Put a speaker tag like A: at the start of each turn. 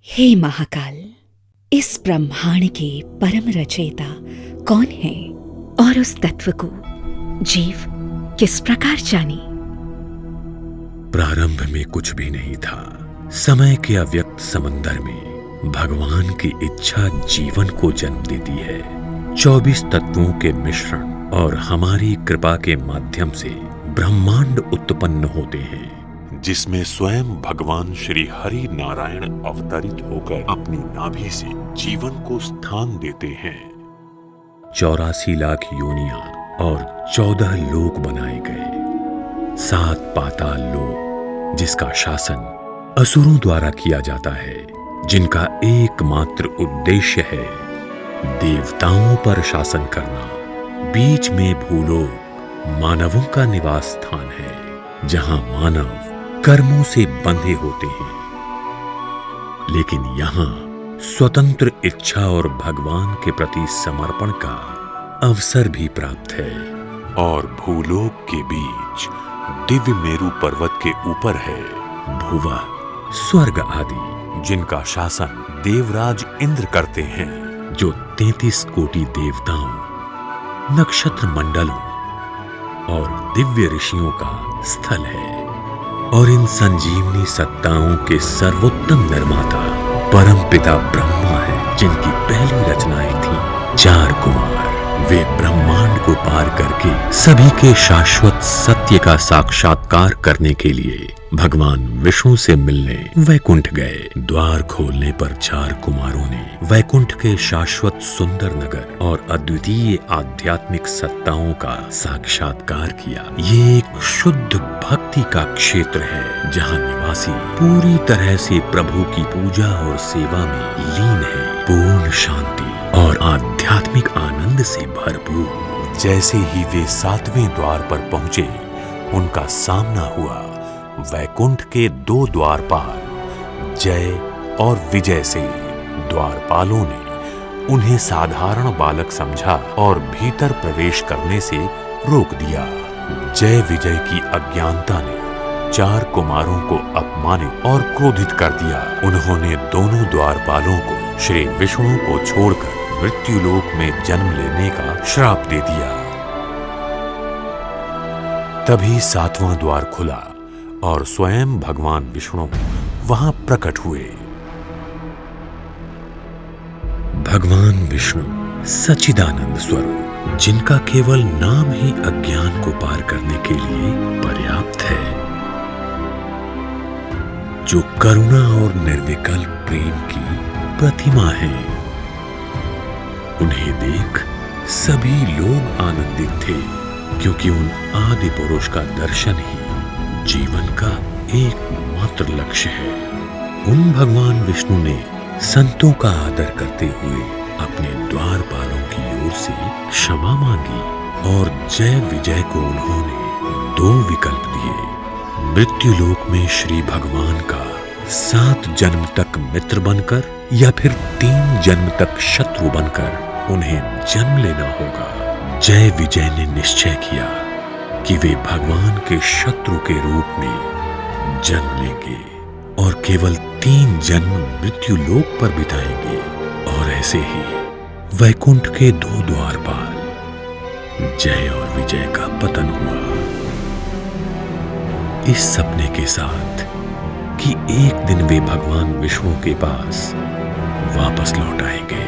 A: हे महाकाल, इस ब्रह्मांड के परम रचयिता कौन है और उस तत्व को जीव किस प्रकार जाने?
B: प्रारंभ में कुछ भी नहीं था। समय के अव्यक्त समंदर में भगवान की इच्छा जीवन को जन्म देती है। 24 तत्वों के मिश्रण और हमारी कृपा के माध्यम से ब्रह्मांड उत्पन्न होते हैं, जिसमें स्वयं भगवान श्री हरि नारायण अवतरित होकर अपनी नाभि से जीवन को स्थान देते हैं। 84 लाख योनियां और 14 लोक बनाए गए। 7 पाताल लोक, जिसका शासन असुरों द्वारा किया जाता है, जिनका एकमात्र उद्देश्य है देवताओं पर शासन करना। बीच में भूलोक मानवों का निवास स्थान है, जहां मानव कर्मों से बंधे होते हैं, लेकिन यहाँ स्वतंत्र इच्छा और भगवान के प्रति समर्पण का अवसर भी प्राप्त है। और भूलोक के बीच दिव्य मेरु पर्वत के ऊपर है भुवा, स्वर्ग आदि, जिनका शासन देवराज इंद्र करते हैं, जो 33 कोटि देवताओं, नक्षत्र मंडलों और दिव्य ऋषियों का स्थल है। और इन संजीवनी सत्ताओं के सर्वोत्तम निर्माता परमपिता ब्रह्मा है, जिनकी पहली रचनाएं थी 4 कुमार। वे ब्रह्मांड को पार करके सभी के शाश्वत सत्य का साक्षात्कार करने के लिए भगवान विष्णु से मिलने वैकुंठ गए। द्वार खोलने पर 4 कुमारों ने वैकुंठ के शाश्वत सुंदर नगर और अद्वितीय आध्यात्मिक सत्ताओं का साक्षात्कार किया। ये एक शुद्ध भक्ति का क्षेत्र है, जहाँ निवासी पूरी तरह से प्रभु की पूजा और सेवा में लीन है, पूर्ण शांति और आध्यात्मिक आनंद से भरपूर। जैसे ही वे 7वें द्वार पर पहुंचे, उनका सामना हुआ वैकुंठ के 2 द्वारपाल जय और विजय से। द्वारपालों ने उन्हें साधारण बालक समझा और भीतर प्रवेश करने से रोक दिया। जय विजय की अज्ञानता ने 4 कुमारों को अपमानित और क्रोधित कर दिया। उन्होंने दोनों द्वारपालों को श्री विष्णु को छोड़कर मृत्युलोक में जन्म लेने का श्राप दे दिया। तभी 7वां द्वार खुला और स्वयं भगवान विष्णु वहां प्रकट हुए। भगवान विष्णु सच्चिदानंद स्वरूप, जिनका केवल नाम ही अज्ञान को पार करने के लिए पर्याप्त है, जो करुणा और निर्विकल्प प्रेम की प्रतिमा है। उन्हें देख सभी लोग आनंदित थे, क्योंकि उन आदि पुरुष का दर्शन ही जीवन का एकमात्र लक्ष्य है। उन भगवान विष्णु ने संतों का आदर करते हुए अपने द्वारपालों की ओर से क्षमा मांगी और जय विजय को उन्होंने 2 विकल्प दिए। मृत्युलोक में श्री भगवान का 7 जन्म तक मित्र बनकर या फिर 3 जन्म तक शत्रु बनकर उन्हें जन्म लेना होगा। जय विजय ने निश्चय किया कि वे भगवान के शत्रु के रूप में जन्म लेंगे और केवल 3 जन्म मृत्युलोक पर बिताएंगे। और ऐसे ही वैकुंठ के 2 द्वारपाल जय और विजय का पतन हुआ, इस सपने के साथ कि एक दिन वे भगवान विष्णु के पास वापस लौट आएंगे।